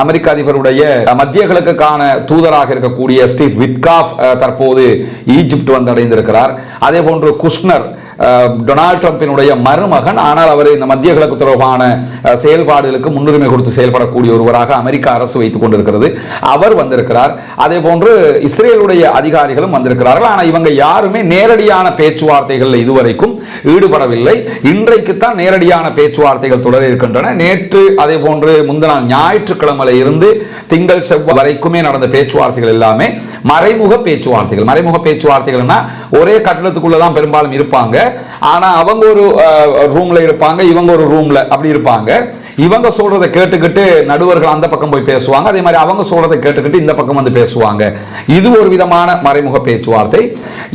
அமெரிக்க அதிபருடைய மத்திய கிழக்குக்கான தூதராக இருக்கக்கூடிய ஸ்டீவ் விட்காஃப் தற்போது ஈஜிப்ட் வந்தடைந்திருக்கிறார். அதே போன்று குஷ்னர் டொனால்ட் ட்ரம்பினுடைய மருமகன், ஆனால் அவர் இந்த மத்திய கிழக்கு தொடர்பான செயல்பாடுகளுக்கு முன்னுரிமை கொடுத்து செயல்படக்கூடிய ஒருவராக அமெரிக்க அரசு வைத்துக் கொண்டிருக்கிறது. அவர் வந்திருக்கிறார். அதே போன்று இஸ்ரேலுடைய அதிகாரிகளும் வந்திருக்கிறார்கள். ஆனால் இவங்க யாருமே நேரடியான பேச்சுவார்த்தைகள் இதுவரைக்கும் ஈடுபடவில்லை. இன்றைக்கு தான் நேரடியான பேச்சுவார்த்தைகள் தொடர இருக்கின்றன. நேற்று அதே போன்று முந்தின நாள் ஞாயிற்றுக்கிழமையில இருந்து திங்கள் செவ்வாய் வரைக்குமே நடந்த பேச்சுவார்த்தைகள் எல்லாமே மறைமுக பேச்சுவார்த்தைகள். மறைமுக பேச்சுவார்த்தைகள்னா ஒரே கட்டடத்துக்குள்ளதான் பெரும்பாலும் இருப்பாங்க. ஆனா அவங்க ஒரு ரூம்ல இருப்பாங்க, இவங்க ஒரு ரூம்ல அப்படி இருப்பாங்க. இவங்க சொல்றதை கேட்டுக்கிட்டு நடுவர்கள் அந்த பக்கம் போய் பேசுவாங்க. அதே மாதிரி அவங்க சொல்றதை கேட்டுக்கிட்டு இந்த பக்கம் வந்து பேசுவாங்க. இது ஒரு விதமான மறைமுக பேச்சுவார்த்தை.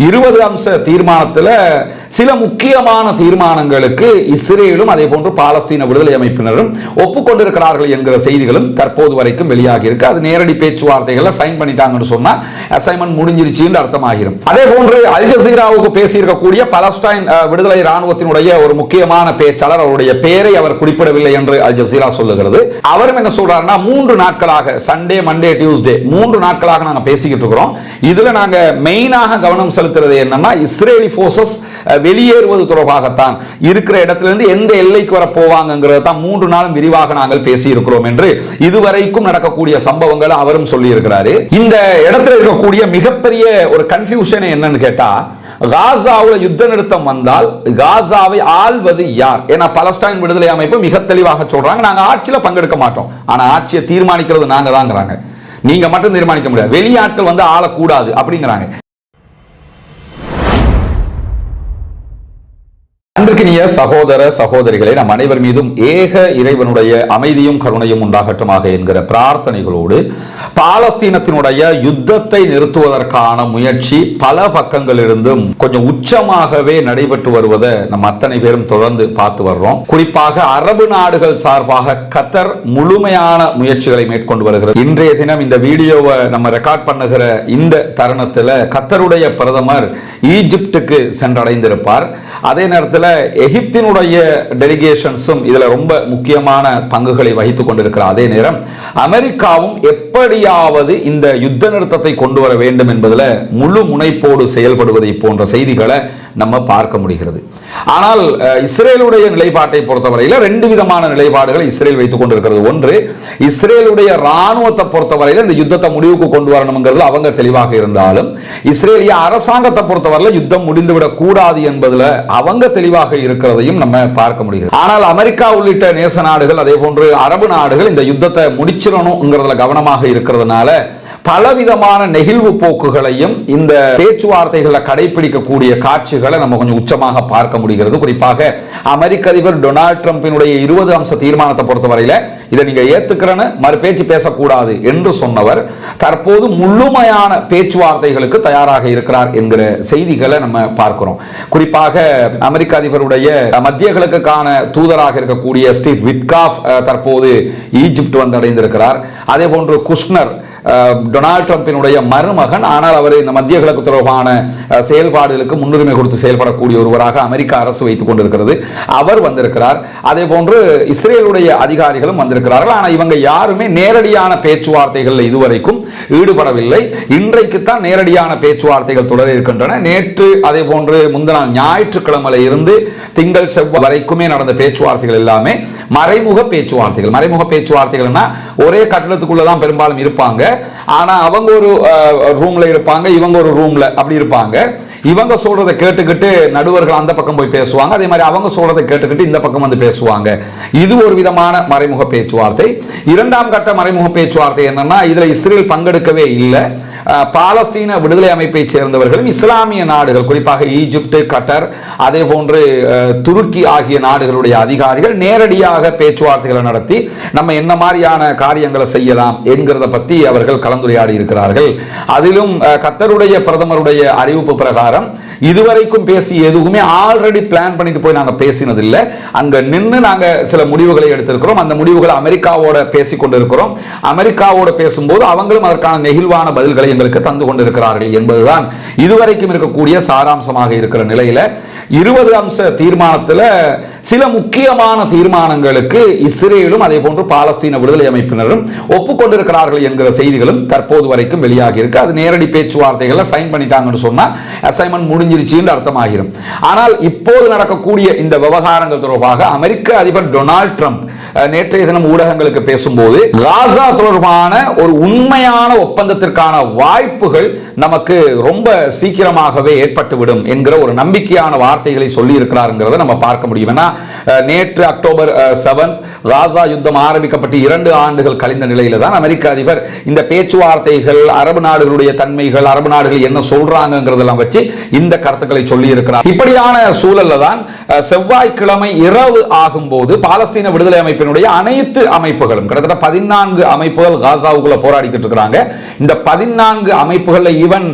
20 அம்ச தீர்மானத்தில் சில முக்கியமான தீர்மானங்களுக்கு இஸ்ரேலும் அதே போன்று பாலஸ்தீன விடுதலை அமைப்பினரும் ஒப்புக்கொண்டிருக்கிறார்கள் என்கிற செய்திகளும் தற்போது வரைக்கும் வெளியாகி இருக்கு. அது நேரடி பேச்சுவார்த்தைகளை சைன் பண்ணிட்டாங்கன்னு சொன்னா அசைன்மெண்ட் முடிஞ்சிருச்சுன்னு அர்த்தமாகிரும். அதே போன்று அல் ஜசீராவுக்கு பேசியிருக்கக்கூடிய பாலஸ்தீன் விடுதலை ராணுவத்தினுடைய ஒரு முக்கியமான பேச்சாளர், அவருடைய பெயரை அவர் குறிப்பிடவில்லை என்று அல் ஜசீரா சொல்லுகிறது. அவரும் என்ன சொல்றாருன்னா, 3 நாட்களாக சண்டே, மண்டே, டியூஸ்டே 3 நாட்களாக நாங்க பேசிக்கிட்டு இருக்கிறோம். இதுல நாங்க மெயினாக கவனம் செலுத்துறது என்னன்னா, இஸ்ரேலி போர்சஸ் வெளியேறுவது தொடர்பாகத்தான், இருக்கிற இடத்திலிருந்து எந்த எல்லைக்கு வர போவாங்கிறது தான் 3 நாளும் விரிவாக நாங்கள் பேசி இருக்கிறோம் என்று இதுவரைக்கும் நடக்கக்கூடிய சம்பவங்கள் அவரும் சொல்லி இருக்கிறாரு. இந்த இடத்துல இருக்கக்கூடிய மிகப்பெரிய ஒரு கன்ஃபியூஷன் என்னன்னு கேட்டா, காசாவில் யுத்த நிறுத்தம் வந்தால் காசாவை ஆள்வது யார்? ஏன்னா பாலஸ்தீன் விடுதலை அமைப்பு மிக தெளிவாக சொல்றாங்க, நாங்க ஆட்சியில பங்கெடுக்க மாட்டோம், ஆனா ஆட்சியை தீர்மானிக்கிறது நாங்க தாங்கிறாங்க. நீங்க மட்டும் தீர்மானிக்க முடியாது, வெளியாட்கள் வந்து ஆளக்கூடாது அப்படிங்கிறாங்க. அன்பிற்கினிய சகோதர சகோதரிகளை, நம் அனைவர் மீதும் ஏக இறைவனுடைய அமைதியும் கருணையும் உண்டாகட்டுமாக என்கிற பிரார்த்தனைகளோடு, பாலஸ்தீனத்தினுடைய யுத்தத்தை நிறுத்துவதற்கான முயற்சி பல பக்கங்களிலிருந்தும் கொஞ்சம் உச்சமாகவே நடைபெற்று வருவதை நம்ம அத்தனை பேரும் தொடர்ந்து பார்த்து வர்றோம். குறிப்பாக அரபு நாடுகள் சார்பாக கத்தர் முழுமையான முயற்சிகளை மேற்கொண்டு வருகிறது. இன்றைய தினம் இந்த வீடியோவை நம்ம ரெக்கார்ட் பண்ணுகிற இந்த தருணத்தில் கத்தருடைய பிரதமர் ஈஜிப்டுக்கு சென்றடைந்திருப்பார். அதே நேரத்தில் எகிப்தினுடைய டெலிகேஷன்ஸும் இதுல ரொம்ப முக்கியமான பங்குகளை வகித்துக் கொண்டிருக்கிறார். அதே நேரம் அமெரிக்காவும் எப்படியாவது இந்த யுத்த நிறுத்தத்தை கொண்டு வர வேண்டும் என்பதில் முழு முனைப்போடு செயல்படுவதை போன்ற செய்திகளை நம்ம பார்க்க முடிகிறது. ஆனால் இஸ்ரேலுடைய நிலைப்பாட்டை பொறுத்தவரையில் 2 விதமான நிலைப்பாடுகளை இஸ்ரேல் வைத்துக் கொண்டிருக்கிறது. ஒன்று, இஸ்ரேலுடைய ராணுவத்தை பொறுத்தவரையில் இந்த யுத்தத்தை முடிவுக்கு கொண்டு வரணுங்கிறது அவங்க தெளிவாக இருந்தாலும், இஸ்ரேலிய அரசாங்கத்தை பொறுத்தவரையில் யுத்தம் முடிந்துவிடக் கூடாது என்பதில் அவங்க தெளிவாக இருக்கிறதையும் நம்ம பார்க்க முடிகிறது. ஆனால் அமெரிக்கா உள்ளிட்ட நேச நாடுகள், அதே போன்று அரபு நாடுகள் இந்த யுத்தத்தை முடிச்சிடணுங்கிறதுல கவனமாக இருக்கிறதுனால பலவிதமான நெகிழ்வு போக்குகளையும் இந்த பேச்சுவார்த்தைகளை கடைபிடிக்கக்கூடிய காட்சிகளை நம்ம கொஞ்சம் உச்சமாக பார்க்க முடிகிறது. குறிப்பாக அமெரிக்க அதிபர் டொனால்ட் ட்ரம்பினுடைய 20 அம்ச தீர்மானத்தை பொறுத்தவரையில இதை நீங்க ஏத்துக்கிறன்னு மறுபேச்சு பேசக்கூடாது என்று சொன்னவர் தற்போது முழுமையான பேச்சுவார்த்தைகளுக்கு தயாராக இருக்கிறார் என்கிற செய்திகளை நம்ம பார்க்கிறோம். குறிப்பாக அமெரிக்க அதிபருடைய மத்திய கிழக்குக்கான தூதராக இருக்கக்கூடிய ஸ்டீவ் விட்காஃப் தற்போது ஈஜிப்ட் வந்தடைந்திருக்கிறார். அதே போன்று குஷ்னர் டொனால்ட் ட்ரம்பினுடைய மருமகன், ஆனால் அவர் இந்த மத்திய கிழக்கு தொடர்பான செயல்பாடுகளுக்கு முன்னுரிமை கொடுத்து செயல்படக்கூடிய ஒருவராக அமெரிக்க அரசு வைத்துக் கொண்டிருக்கிறது. அவர் வந்திருக்கிறார். அதே போன்று இஸ்ரேலுடைய அதிகாரிகளும் வந்திருக்கிறார்கள். ஆனால் இவங்க யாருமே நேரடியான பேச்சுவார்த்தைகள் இதுவரைக்கும் ஈடுபடவில்லை. இன்றைக்கு தான் நேரடியான பேச்சுவார்த்தைகள் தொடர இருக்கின்றன. நேற்று அதே போன்று முந்தின நாள் ஞாயிற்றுக்கிழமையில இருந்து திங்கள் செவ்வாய் வரைக்குமே நடந்த பேச்சுவார்த்தைகள் எல்லாமே மறைமுக பேச்சுவார்த்தைகள். மறைமுக பேச்சுவார்த்தைகள்னா ஒரே கட்டடத்துக்குள்ளதான் பெரும்பாலும் இருப்பாங்க. ஆனா அவங்க ஒரு ரூம்ல இருப்பாங்க, இவங்க ஒரு ரூம்ல அப்படி இருப்பாங்க. இவங்க சொல்றதை கேட்டுக்கிட்டு நடுவர்கள் அந்த பக்கம் போய் பேசுவாங்க. அதே மாதிரி அவங்க சொல்றதை கேட்டுக்கிட்டு இந்த பக்கம் வந்து பேசுவாங்க. இது ஒரு விதமான மறைமுக பேச்சுவார்த்தை. 2ஆம் கட்ட மறைமுக பேச்சுவார்த்தை என்னன்னா, இதுல இஸ்ரேல் பங்கெடுக்கவே இல்லை. பாலஸ்தீன விடுதலை அமைப்பை சேர்ந்தவர்களும் இஸ்லாமிய நாடுகள், குறிப்பாக ஈஜிப்ட், கட்டர், அதே போன்று துருக்கி ஆகிய நாடுகளுடைய அதிகாரிகள் நேரடியாக பேச்சுவார்த்தைகளை நடத்தி நம்ம என்ன மாதிரியான காரியங்களை செய்யலாம் என்கிறத பற்றி அவர்கள் கலந்துரையாடி இருக்கிறார்கள். அதிலும் கத்தருடைய பிரதமருடைய அறிவிப்பு பிரகாரம் இதுவரைக்கும் பேசி எதுவுமே ஆல்ரெடி பிளான் பண்ணிட்டு போய் நாங்க பேசினதில்லை. அங்க நின்று நாங்க சில முடிவுகளை எடுத்திருக்கிறோம். அந்த முடிவுகளை அமெரிக்காவோட பேசிக் கொண்டிருக்கிறோம். அமெரிக்காவோட பேசும்போது அவங்களும் அதற்கான நெகிழ்வான பதில்களை எங்களுக்கு தந்து கொண்டிருக்கிறார்கள் என்பதுதான் இதுவரைக்கும் இருக்கக்கூடிய சாராம்சமாக இருக்கிற நிலையில 20 அம்ச தீர்மானத்தில் சில முக்கியமான தீர்மானங்களுக்கு இஸ்ரேலும் அதே போன்று பாலஸ்தீன விடுதலை அமைப்பினரும் ஒப்புக்கொண்டிருக்கிறார்கள் என்கிற செய்திகளும் தற்போது வரைக்கும் வெளியாகி இருக்கு. அது நேரடி பேச்சுவார்த்தைகளை சைன் பண்ணிட்டாங்கன்னு சொன்னா அசைன்மெண்ட் முடிஞ்சிருச்சு என்று அர்த்தமாகிறது. ஆனால் இப்போது நடக்கக்கூடிய இந்த விவகாரங்கள் தொடர்பாக அமெரிக்க அதிபர் டொனால்ட் ட்ரம்ப் நேற்றைய தினம் ஊடகங்களுக்கு பேசும்போது காசா தொடர்பான ஒரு உண்மையான ஒப்பந்தத்திற்கான வாய்ப்புகள் நமக்கு ரொம்ப சீக்கிரமாகவே ஏற்பட்டுவிடும் என்கிற ஒரு நம்பிக்கையான வார்த்தைகளை சொல்லி இருக்கிறார்ங்கிறத நம்ம பார்க்க முடியும். நேற்று அக்டோபர் 7 காசா யுத்தம் ஆரம்பிக்கப்பட்டு 2 ஆண்டுகள் கழிந்த நிலையில தான் அமெரிக்க அதிபர் இந்த பேச்சுவார்த்தைகள், அரபு நாடுகளுடைய தன்மைகள், அரபு நாடுகள் என்ன சொல்றாங்கிறதெல்லாம் வச்சு இந்த கருத்துக்களை சொல்லி இருக்கிறார். இப்படியான சூழல்ல தான் செவ்வாய்க்கிழமை இரவு ஆகும்போது பாலஸ்தீன விடுதலை அமைப்பினுடைய அனைத்து அமைப்புகளும் கிட்டத்தட்ட 14 அமைப்புகள் காசாவுக்குள்ள போராடிக்கிட்டு இருக்காங்க. இந்த 14 அமைப்புகள்ல ஈவன்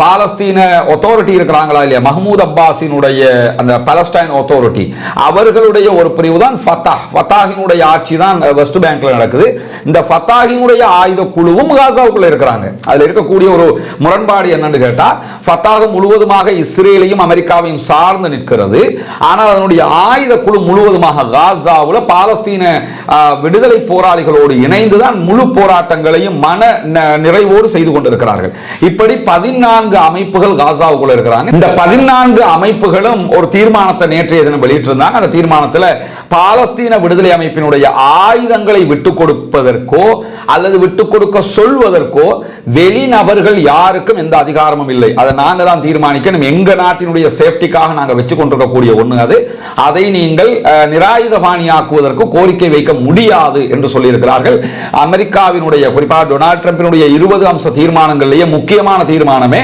பாலஸ்தீன அத்தாரிட்டி இருக்கிறாங்களா இல்லையா, மஹ்மூத் அப்பாஸினுடைய அந்த பாலஸ்டைன் அத்தாரிட்டி, அவர்களுடைய ஒரு பிரிவு தான் ஃபத்தாஹ். ஃபத்தாஹினுடைய ஆட்சி தான் வெஸ்ட் பேங்க்ல நடக்குது. இந்த ஃபத்தாஹினுடைய ஆயுத குழுவும் காசாவுக்குள்ள இருக்கிறாங்க. அதுல இருக்கக்கூடிய ஒரு முரண்பாடு என்னன்னு கேட்டா, ஃபத்தாஹ் முழுவதுமாக இஸ்ரேலையும் அமெரிக்காவையும் சார்ந்து நிற்கிறது. ஆனால் அதனுடைய ஆயுத குழு முழுவதுமாக காசாவுல பாலஸ்தீன விடுதலை போராளிகளோடு இணைந்துதான் முழு போராட்டங்களையும் மன நிறைவோடு செய்து கொண்டிருக்கிறார்கள். இப்படி 14 அமைப்புகள் காசாவுக்குள்ள இருக்கிறாங்க. இந்த 14 அமைப்புகளும் ஒரு தீர்மானத்தை நேற்றைய தினம் வெளியிட்டிருந்தாங்க. அந்த தீர்மானத்தில் பாலஸ்தீன விடுதலை அமைப்பினுடைய ஆயுதங்களை விட்டுக் கொடுப்பதற்கோ அல்லது விட்டுக் கொடுக்க சொல்வதற்கோ வெளிநபர்கள் யாருக்கும் எந்த அதிகாரமும் இல்லை. அதை நாங்க தான் தீர்மானிக்கணும். எங்க நாட்டினுடைய சேஃப்டிக்காக நாங்க வச்சு கொண்டிருக்கக்கூடிய ஒண்ணு அது. அதை நீங்கள் நிராயுதபாணியாக்குவதற்கு கோரிக்கை வைக்க முடியாது என்று சொல்லியிருக்கிறார்கள். அமெரிக்காவினுடைய குறிப்பாக டொனால்ட் ட்ரம்பினுடைய 20 அம்ச தீர்மானங்களிலேயே முக்கியமான தீர்மானமே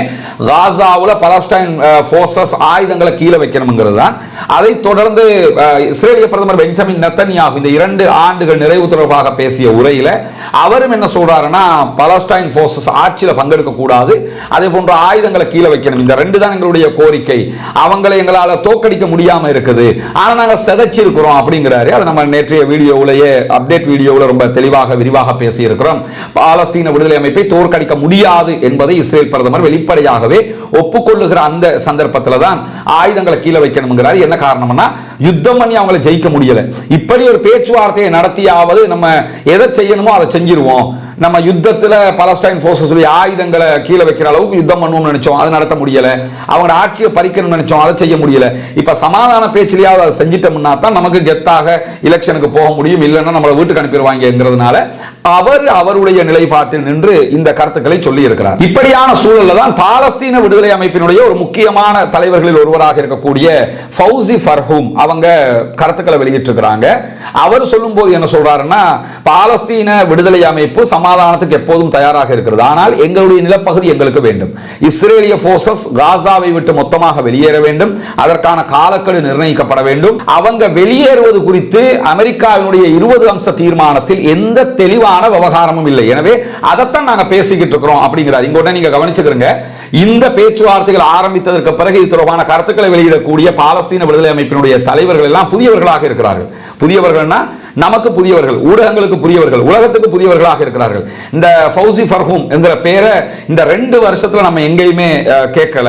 காசாவுல பாலஸ்டைன் போர்சஸ் ஆயுதங்களை கீழே வைக்கணும்ங்கிறது தான். அதை தொடர்ந்து இஸ்ரேலிய பிரதமர் பெஞ்சமின் நெத்தன்யாஹு இந்த 2 ஆண்டுகள் நிறைவு தொடர்பாக பேசிய உரையில அவரும் என்ன சொல்றாருன்னா, பாலஸ்டைன் போர்சஸ் ஆட்சியில பங்கெடுக்க கூடாது, அதே போன்ற ஆயுதங்களை கீழே வைக்கணும். இந்த 2 தான் எங்களுடைய கோரிக்கை. அவங்களை எங்களால தோக்கடிக்க முடியாம இருக்குது, ஆனா நாங்க செதைச்சிருக்கிறோம் அப்படிங்கிறாரு. அதை நம்ம நேற்றைய வீடியோவிலேயே அப்டேட் வீடியோவில் ரொம்ப தெளிவாக விரிவாக பேசி இருக்கிறோம். பாலஸ்தீன விடுதலை அமைப்பை தோற்கடிக்க முடியாது என்பதை இஸ்ரேல் பிரதமர் வெளிப்படையாகவே ஒப்புக்கொள்ளுகிற அந்த சந்தர்ப்பத்தில் தான் ஆயுதங்களை கீழே வைக்கணும்ங்கிறார். என்ன காரணம்னா, யுத்தம் பண்ணி அவங்களை ஜெயிக்க முடியல. இப்படி ஒரு பேச்சுவார்த்தையை நடத்தியாவது நம்ம எதை செய்யணுமோ அதை செஞ்சிருவோம். நம்ம யுத்தத்தில் பாலஸ்டைன் போர்சஸ் ஆயுதங்களை கீழே வைக்கிற அளவுக்கு யுத்தம் பண்ணுவோம்னு நினைச்சோம், அதை நடத்த முடியல. அவங்க ஆட்சியை பறிக்கணும்னு நினைச்சோம், அதை செய்ய முடியல. இப்ப சமாதான பேச்சிலேயாவது அதை செஞ்சிட்டோம்னா தான் நமக்கு கெத்தாக எலெக்ஷனுக்கு போக முடியும், இல்லைன்னா நம்மளை வீட்டுக்கு அனுப்பிடுவாங்கிறதுனால அவருடைய நிலைப்பாட்டில் நின்று இந்த கருத்துக்களை சொல்லி இருக்கிறார். இப்படியான சூழல்ல தான் பாலஸ்தீன விடுதலை அமைப்பினுடைய ஒரு முக்கியமான தலைவர்களில் ஒருவராக இருக்கக்கூடிய ஃபௌசி ஃபர்ஹூம் அவங்க கருத்துக்களை வெளியிட்டிருக்கிறாங்க. அவர் சொல்லும் போது என்ன சொல்றாருன்னா, பாலஸ்தீன விடுதலை அமைப்பு சமாதானத்துக்கு எப்போதும் தயாராக இருக்கிறது, ஆனால் எங்களுடைய நிலப்பகுதி எங்களுக்கு வேண்டும். இஸ்ரேலிய போர்சஸ் காசாவை விட்டு மொத்தமாக வெளியேற வேண்டும், அதற்கான காலக்கெடு நிர்ணயிக்கப்பட வேண்டும். அவங்க வெளியேறுவது குறித்து அமெரிக்காவினுடைய 20 அம்ச தீர்மானத்தில் எந்த தெளிவான விவகாரமும் இல்லை. எனவே அதைத்தான் நாங்க பேசிக்கிட்டு இருக்கிறோம் அப்படிங்கிறார். இங்கோட நீங்க கவனிச்சுக்கிறீங்க, இந்த பேச்சுவார்த்தைகள் ஆரம்பித்ததற்கு பிறகு இது தொடர்பான கருத்துக்களை வெளியிடக்கூடிய பாலஸ்தீன விடுதலை அமைப்பினுடைய தலைவர்கள் எல்லாம் புதியவர்களாக இருக்கிறார்கள். புதியவர்கள்னா நமக்கு புதியவர்கள், ஊடகங்களுக்கு புதியவர்கள், உலகத்துக்கு புதியவர்களாக இருக்கிறார்கள். இந்த ஃபௌசி ஃபர்ஹூம் என்கிற பேரை இந்த 2 வருஷத்துல நம்ம எங்கேயுமே கேட்கல.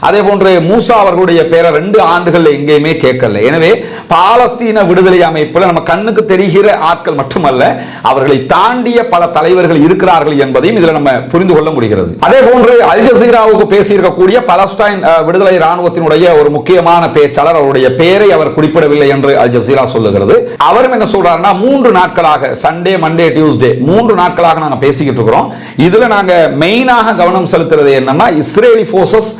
அதே போன்று மூசா அவர்களுடைய பேரை 2 ஆண்டுகள் எங்கேயுமே கேட்கல. எனவே பாலஸ்தீன விடுதலை அமைப்புல நம்ம கண்ணுக்கு தெரிகிற ஆட்கள் மட்டுமல்ல, அவர்களை தாண்டிய பல தலைவர்கள் இருக்கிறார்கள் என்பதையும் இதுல நம்ம புரிந்து கொள்ள முடிகிறது. அதே போன்று அல் ஜசீராவுக்கு பேசியிருக்கக்கூடிய பாலஸ்டைன் விடுதலை ராணுவத்தினுடைய ஒரு முக்கியமான பேச்சாளர், அவருடைய பெயரை அவர் குறிப்பிடவில்லை என்று அல் ஜசீரா சொல்லுகிறது. அவரும் என்ன சொல்றாருன்னா, 3 நாட்களாக சண்டே, மண்டே, டியூஸ்டே 3 நாட்களாக நாங்க பேசிக்கிட்டு இருக்கிறோம். இதுல நாங்க மெயினாக கவனம் செலுத்துறது என்னன்னா, இஸ்ரேலி போர்சஸ்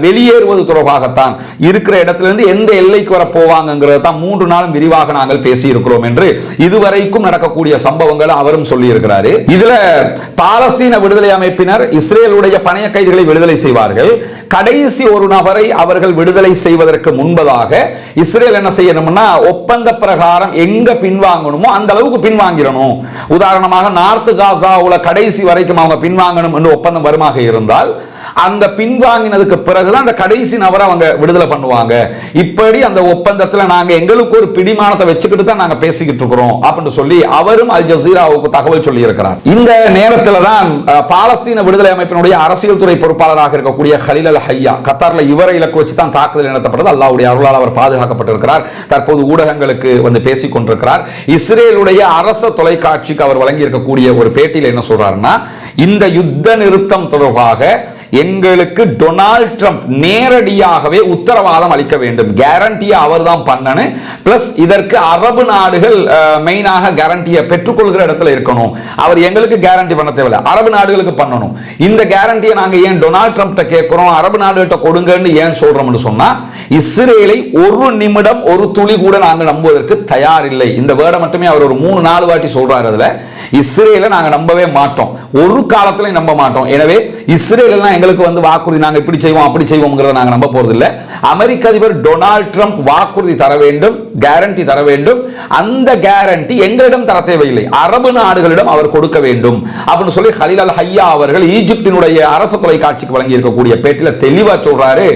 வெளியேறுவது தொடர்பாகத்தான், இருக்கிற இடத்திலிருந்து எந்த எல்லைக்கு வர போவாங்கிறது தான் 3 நாளும் விரிவாக நாங்கள் பேசி இருக்கிறோம் என்று இதுவரைக்கும் நடக்கக்கூடிய சம்பவங்கள் அவரும் சொல்லி இருக்கிறாரு. இதுல பாலஸ்தீன விடுதலை அமைப்பினர் இஸ்ரேலுடைய பணைய கைதிகளை விடுதலை செய்வார்கள். கடைசி ஒரு நபரை அவர்கள் விடுதலை செய்வதற்கு முன்பதாக இஸ்ரேல் என்ன செய்யணும்னா, ஒப்பந்த பிரகாரம் எங்க பின்வாங்கணுமோ அந்த அளவுக்கு பின்வாங்கிடணும். உதாரணமாக நார்த் காசாவுல கடைசி வரைக்கும் அவங்க பின்வாங்கணும் என்று ஒப்பந்தம் வருமாக இருந்தால் அந்த பின்வாங்கினதுக்கு பிறகுதான் அந்த கடைசி நபரை அவங்க விடுதலை பண்ணுவாங்க. இப்படி அந்த ஒப்பந்தத்தில் நாங்க எங்களுக்கு ஒரு பிடிமானத்தை வச்சுக்கிட்டு தான் நாங்க பேசிக்கிட்டு இருக்கிறோம் அப்படின்னு சொல்லி அவரும் அல் ஜசீராவுக்கு தகவல் சொல்லி இருக்கிறார். இந்த நேரத்தில் தான் பாலஸ்தீன விடுதலை அமைப்பினுடைய அரசியல் துறை பொறுப்பாளராக இருக்கக்கூடிய ஹலீல் அல் ஹையா, கத்தார்ல இவரை இலக்கு வச்சு தான் தாக்குதல் நடத்தப்பட்டது. அல்லாஹ்வுடைய அருளால் அவர் பாதுகாக்கப்பட்டிருக்கிறார். தற்போது ஊடகங்களுக்கு வந்து பேசிக் கொண்டிருக்கிறார். இஸ்ரேலுடைய அரச தொலைக்காட்சிக்கு அவர் வழங்கி இருக்கக்கூடிய ஒரு பேட்டியில் என்ன சொல்றாருன்னா, இந்த யுத்த நிறுத்தம் தொடர்பாக எங்களுக்கு டொனால்ட் ட்ரம்ப் நேரடியாகவே உத்தரவாதம் அளிக்க வேண்டும், கேரண்டியை அவர் தான் பண்ணணும். பிளஸ் இதற்கு அரபு நாடுகள் மெயினாக கேரண்டியை பெற்றுக்கொள்கிற இடத்துல இருக்கணும். அவர் எங்களுக்கு கேரண்டி பண்ண தேவையில்லை, அரபு நாடுகளுக்கு பண்ணணும். இந்த கேரண்டியை நாங்க ஏன் டொனால்ட் ட்ரம்ப்ட கேட்கிறோம், அரபு நாடுகிட்ட கொடுங்கன்னு ஏன் சொல்றோம்னு சொன்னா, இஸ்ரேலை ஒரு நிமிடம் ஒரு துளி கூட நாங்கள் நம்புவதற்கு தயார் இல்லை. இந்த வேர்டை மட்டுமே அவர் ஒரு 3-4 வாட்டி சொல்றாரு. அதுல இஸ்ரேலை நாங்க நம்பவே மாட்டோம், ஒரு காலத்திலும் நம்ப மாட்டோம். எனவே இஸ்ரேல் எல்லாம் எங்களுக்கு வந்து வாக்குறுதி நாங்க இப்படி செய்வோம் அப்படி செய்வோம்ங்கறத நாங்க நம்ப போறது இல்ல. அமெரிக்க அதிபர் டொனால்ட் ட்ரம்ப் வாக்குறுதி தர வேண்டும், கேரண்டி தர வேண்டும். அந்த கேரண்டி எங்களிடம் தர தேவையில்லை, அரபு நாடுகளிடம் அவர் கொடுக்க வேண்டும் அப்படின்னு சொல்லி ஹலீல் அல் ஹையா அவர்கள் ஈஜிப்டினுடைய அரசு தொலைக்காட்சிக்கு வழங்கி இருக்கக்கூடிய பேட்டில தெளிவா சொல்றாரு.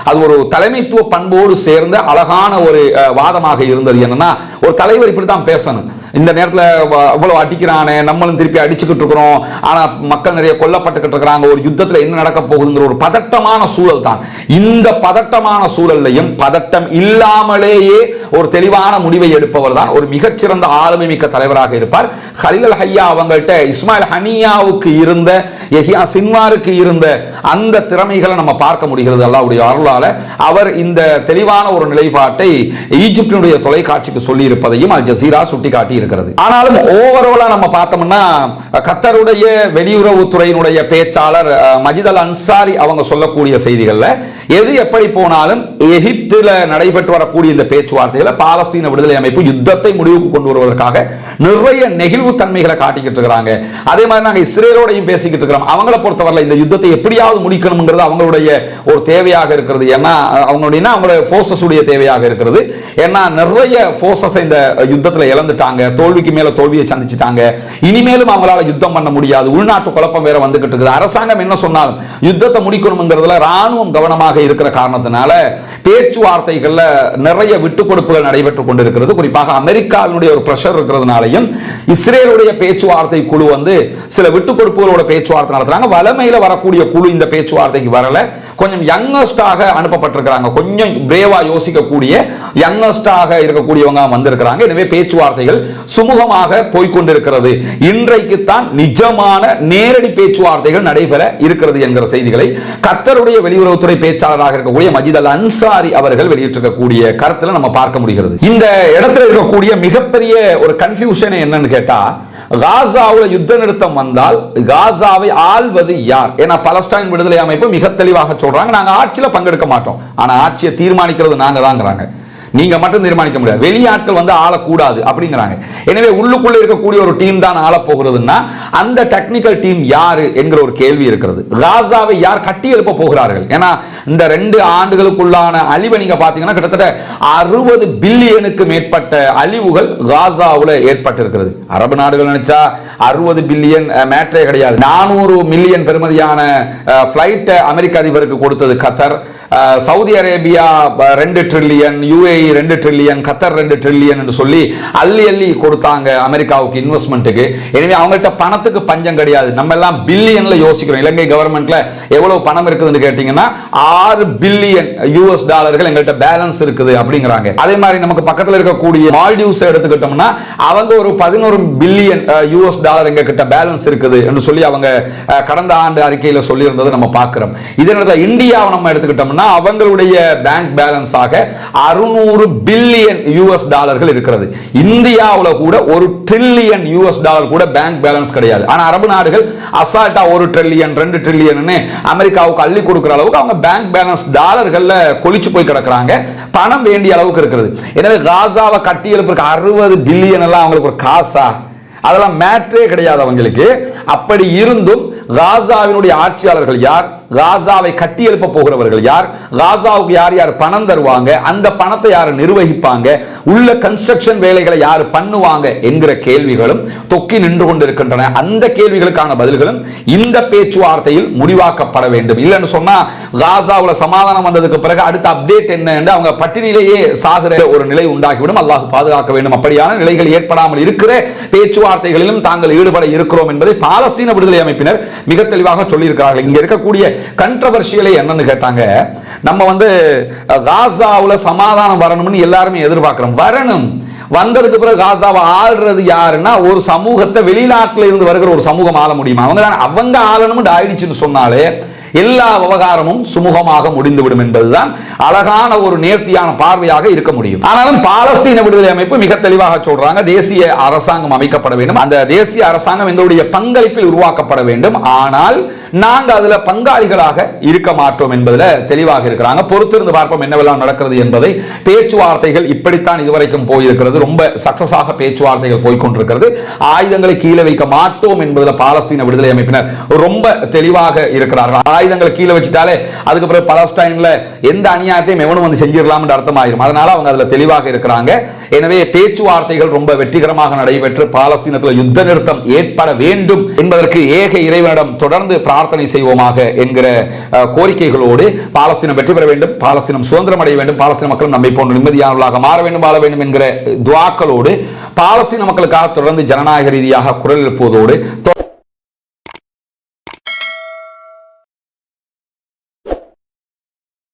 அது ஒரு தலைமைத்துவ பண்போடு சேர்ந்த அழகான ஒரு வாதமாக இருந்தது. என்னன்னா, ஒரு தலைவர் இப்படித்தான் பேசணும். இந்த நேரத்தில் இவ்வளவு அடிக்கிறானே, நம்மளும் திருப்பி அடிச்சுக்கிட்டு இருக்கிறோம், ஆனா மக்கள் நிறைய கொல்லப்பட்டுக்கிட்டு இருக்கிறாங்க, ஒரு யுத்தத்தில் என்ன நடக்க போகுதுங்கிற ஒரு பதட்டமான சூழல் தான். இந்த பதட்டமான சூழல்லையும் பதட்டம் இல்லாமலேயே ஒரு தெளிவான முடிவை எடுப்பவர் தான் ஒரு மிகச்சிறந்த ஆளுமை மிக்க தலைவராக இருப்பார். ஹலீல் அல் ஹையா அவங்கள்ட்ட இஸ்மாயில் ஹனியாவுக்கு இருந்த, யஹ்யா சின்வாருக்கு இருந்த அந்த திறமைகளை நம்ம பார்க்க முடிகிறது. அல்லாஹ்வுடைய அருளால அவர் இந்த தெளிவான ஒரு நிலைப்பாட்டை ஈஜிப்டினுடைய தொலைக்காட்சிக்கு சொல்லி இருப்பதையும் அல் ஜசீரா சுட்டிக்காட்டி இருக்கிறது. ஆனாலும் ஓவராலா நம்ம பார்த்தோம்னா, கத்தருடைய வெளியுறவுத்துறையினுடைய பேச்சாளர் மஜித் அல் அன்சாரி அவங்க சொல்லக்கூடிய செய்திகள்ல எது எப்படி போனாலும் எகிப்தில் நடைபெற்று வரக்கூடிய இந்த பேச்சுவார்த்தைகளை பாலஸ்தீன விடுதலை அமைப்பு யுத்தத்தை முடிவுக்கு கொண்டு வருவதற்காக நிறைய நெகிழ்வு தன்மைகளை காட்டிக்கிட்டு இருக்காங்க. அதே மாதிரி நாங்க இஸ்ரேலோடையும் பேசிக்கிட்டு இருக்கிறோம். அவங்கள பொறுத்தவரை இந்த யுத்தத்தை எப்படியாவது முடிக்கணும்ங்கிறது அவங்களுடைய ஒரு தேவையாக இருக்கிறது. ஏன்னா அவங்களுடைய ஃபோர்ஸஸ் உடைய தேவையாக இருக்கிறது. ஏன்னா நிறைய ஃபோர்ஸஸ் இந்த யுத்தத்தில் இழந்துட்டாங்க, தோல்விக்கு மேல தோல்வியை சந்திச்சிட்டாங்க. இனிமேலும் அவங்களால யுத்தம் பண்ண முடியாது, உள்நாட்டு குழப்பம் வேற வந்துகிட்டு இருக்குது. அரசாங்கம் என்ன சொன்னாலும் யுத்தத்தை முடிக்கணும்ங்கிறதுல ராணுவம் கவனமாக இருக்கிற காரணத்தினால பேச்சுவார்த்தைகள்ல நிறைய விட்டு கொடுப்புகள் நடைபெற்றுக் கொண்டிருக்கிறது. குறிப்பாக அமெரிக்காவினுடைய ஒரு பிரஷர் இருக்கிறதுனாலையும் இஸ்ரேலுடைய பேச்சுவார்த்தை குழு வந்து சில விட்டு கொடுப்புகளோட பேச்சுவார்த்தை நடத்துறாங்க. வலமையில வரக்கூடிய குழு இந்த பேச்சுவார்த்தைக்கு வரல, கொஞ்சம் யங்கஸ்டாக அனுப்பப்பட்டிருக்கிறாங்க, கொஞ்சம் பிரேவா யோசிக்கக்கூடிய யங்கஸ்டாக இருக்கக்கூடியவங்க வந்திருக்கிறாங்க. எனவே பேச்சுவார்த்தைகள் சுமூகமாக போய்கொண்டிருக்கிறது. இன்றைக்கு தான் நிஜமான நேரடி பேச்சுவார்த்தைகள் நடைபெற இருக்கிறது என்கிற செய்திகளை கத்தருடைய வெளியுறவுத்துறை பேச்சாளராக இருக்கக்கூடிய மஜித் அல் அன்சாரி அவர்கள் வெளியிட்டிருக்கக்கூடிய கருத்துல நம்ம பார்க்க முடிகிறது. இந்த இடத்துல இருக்கக்கூடிய மிகப்பெரிய ஒரு கன்ஃபியூஷன் என்னன்னு கேட்டா, காசாவில் யுத்த நிறுத்தம் வந்தால் காசாவை ஆள்வது யார்? ஏன்னா பலஸ்தீன் விடுதலை அமைப்பு மிக தெளிவாக சொல்றாங்க, நாங்க ஆட்சியில பங்கெடுக்க மாட்டோம், ஆனா ஆட்சியை தீர்மானிக்கிறது நாங்க தான்ங்கறாங்க. நீங்க மட்டும் தீர்மானிக்க முடியாது, வெளியாட்கள் வந்து ஆளக்கூடாது அப்படிங்கிறாங்க. எனவே உள்ளுக்குள்ள இருக்கக்கூடிய ஒரு டீம் தான் ஆள போகிறதுன்னா அந்த டெக்னிக்கல் டீம் யாரு என்கிற ஒரு கேள்வி இருக்கிறது. காசாவை யார் கட்டி எழுப்ப போகிறார்கள்? ஏன்னா இந்த 2 ஆண்டுகளுக்குள்ளான அழிவை நீங்க பாத்தீங்கன்னா கிட்டத்தட்ட 60 பில்லியனுக்கு மேற்பட்ட அழிவுகள் காசாவில் ஏற்பட்டிருக்கிறது. அரபு நாடுகள் நினைச்சா 60 பில்லியன் மேட்டரே கிடையாது. 400 மில்லியன் பெறுமதியான பிளைட் அமெரிக்க அதிபருக்கு கொடுத்தது கத்தர், Saudi Arabia 2 trillion, UAE 2 trillion, கத்தர் 2 ட்ரில்லியன் என்று சொல்லி அள்ளி அள்ளி கொடுத்தாங்க அமெரிக்காவுக்கு இன்வெஸ்ட்மெண்ட்டுக்கு. எனவே அவங்கள்ட்ட பணத்துக்கு பஞ்சம் கிடையாது. நம்ம எல்லாம் பில்லியன்ல யோசிக்கிறோம். இலங்கை கவர்மெண்ட்ல எவ்வளவு பணம் இருக்குதுன்னு கேட்டீங்கன்னா 6 பில்லியன் யூஎஸ் டாலர்கள் எங்கள்கிட்ட பேலன்ஸ் இருக்குது அப்படிங்கிறாங்க. அதே மாதிரி நமக்கு பக்கத்தில் இருக்கக்கூடிய மால்டிவ்ஸ் எடுத்துக்கிட்டோம்னா அவங்க ஒரு 11 பில்லியன் யூஎஸ் டாலர் எங்க கிட்ட பேலன்ஸ் இருக்குது என்று சொல்லி அவங்க கடந்த ஆண்டு அறிக்கையில் சொல்லி இருந்தது நம்ம பார்க்கிறோம். இதே நேரத்தில் இந்தியாவை நம்ம எடுத்துக்கிட்டோம்னா அவங்களுடைய பேங்க் பேலன்ஸ் ஆக 600 பில்லியன் யூஎஸ் டாலர்கள் இருக்கிறது. இந்தியாவில் கூட 1 ட்ரில்லியன் யூஎஸ் டாலர் கூட பேங்க் பேலன்ஸ் கிடையாது. ஆனா அரபு நாடுகள் அசால்ட்டா 1 ட்ரில்லியன் 2 ட்ரில்லியன் அமெரிக்காவுக்கு அள்ளி கொடுக்கிற அளவுக்கு அவங்க பேங்க் பேலன்ஸ் டாலர்கள்ல கொளிச்சு போய் கிடக்குறாங்க. பணம் வேண்டிய அளவுக்கு இருக்கிறது. எனவே காசாவை கட்டி எழுப்புறதுக்கு 60 பில்லியன் எல்லாம் அவங்களுக்கு ஒரு காசா? அதெல்லாம் மேட்டரே கிடையாது அவங்களுக்கு. அப்படி இருந்தும் காசாவினுடைய ஆட்சியாளர்கள் யார், காசாவை கட்டி எழுப்ப போகிறவர்கள் யார், காசாவுக்கு யார் யார் பணம் தருவாங்க, அந்த பணத்தை யார் நிர்வகிப்பாங்க, உள்ள கன்ஸ்ட்ரக்ஷன் வேலைகளை யார் பண்ணுவாங்க என்கிற கேள்விகளும் தொக்கி நின்று கொண்டிருக்கின்றன. அந்த கேள்விகளுக்கான பதில்களும் இந்த பேச்சுவார்த்தையில் முடிவாக்கப்பட வேண்டும். இல்லைன்னு சொன்னா காசாவுல சமாதானம் வந்ததுக்கு பிறகு அடுத்த அப்டேட் என்ன என்று அவங்க பட்டினிலேயே சாகிற ஒரு நிலை உண்டாகிவிடும். அல்லாஹ் பாதுகாக்க வேண்டும். அப்படியான நிலைகள் ஏற்படாமல் இருக்கிற பேச்சுவார்த்தைகளிலும் தாங்கள் ஈடுபட இருக்கிறோம் என்பதை பாலஸ்தீன விடுதலை அமைப்பினர் மிக தெளிவாக சொல்லியிருக்கிறார்கள். இங்க இருக்கக்கூடிய கண்ட்ரவர்ஷியலை என்னன்னு கேட்டாங்க, நம்ம காசாவுல சமாதானம் வரணும்னு எல்லாருமே எதிர்பார்க்கிறோம். வரணும், வந்ததுக்கு பிறகு காசாவை ஆள்றது யாருன்னா ஒரு சமூகத்தை வெளிநாட்டில் இருந்து வருகிற ஒரு சமூகம் ஆள முடியுமா? அவங்க ஆளணும்னு ஆயிடுச்சுன்னு சொன்னாலே எல்லா விவகாரமும் சுமூகமாக முடிந்துவிடும் என்பதுதான் அழகான ஒரு நேர்த்தியான பார்வையாக இருக்க முடியும். ஆனாலும் பாலஸ்தீன விடுதலை அமைப்பு மிக தெளிவாக சொல்றாங்க, தேசிய அரசாங்கம் அமைக்கப்பட வேண்டும், அந்த தேசிய அரசாங்கம் எங்களுடைய பங்களிப்பில் உருவாக்கப்பட வேண்டும், ஆனால் நாங்கள் அதுல பங்காளிகளாக இருக்க மாட்டோம் என்பதில் தெளிவாக இருக்கிறாங்க. பொறுத்திருந்து பார்ப்போம் என்னவெல்லாம் நடக்கிறது என்பதை. பேச்சுவார்த்தைகள் இப்படித்தான் இதுவரைக்கும் போயிருக்கிறது. ரொம்ப சக்சஸாக பேச்சுவார்த்தைகள் போய்கொண்டிருக்கிறது. ஆயுதங்களை கீழே வைக்க மாட்டோம் என்பதில் பாலஸ்தீன விடுதலை அமைப்பினர் ரொம்ப தெளிவாக இருக்கிறார்கள். ஆயுதங்களை கீழே வச்சுட்டாலே அதுக்கு பிறகு பாலஸ்தீன்ல எந்த அநியாயத்தையும் எவனும் செஞ்சிடலாம் என்று அர்த்தமாயிரும். அதனால அவங்க அதுல தெளிவாக இருக்கிறாங்க. எனவே பேச்சுவார்த்தைகள் ரொம்ப வெற்றிகரமாக நடைபெற்று பாலஸ்தீனத்தில் யுத்த நிறுத்தம் ஏற்பட வேண்டும் என்பதற்கு ஏக இறைவனிடம் தொடர்ந்து பிரார்த்தனை செய்வோமாக என்கிற கோரிக்கைகளோடு பாலஸ்தீனம் வெற்றி பெற வேண்டும், பாலஸ்தீனம் சுதந்திரம் அடைய வேண்டும், பாலஸ்தீன மக்களும் நம்மை போன்ற நிம்மதியானவர்களாக மாற வேண்டும், வாழ வேண்டும் என்கிற துஆக்களோடு பாலஸ்தீன மக்களுக்காக தொடர்ந்து ஜனநாயக ரீதியாக குரல் எழுப்புவதோடு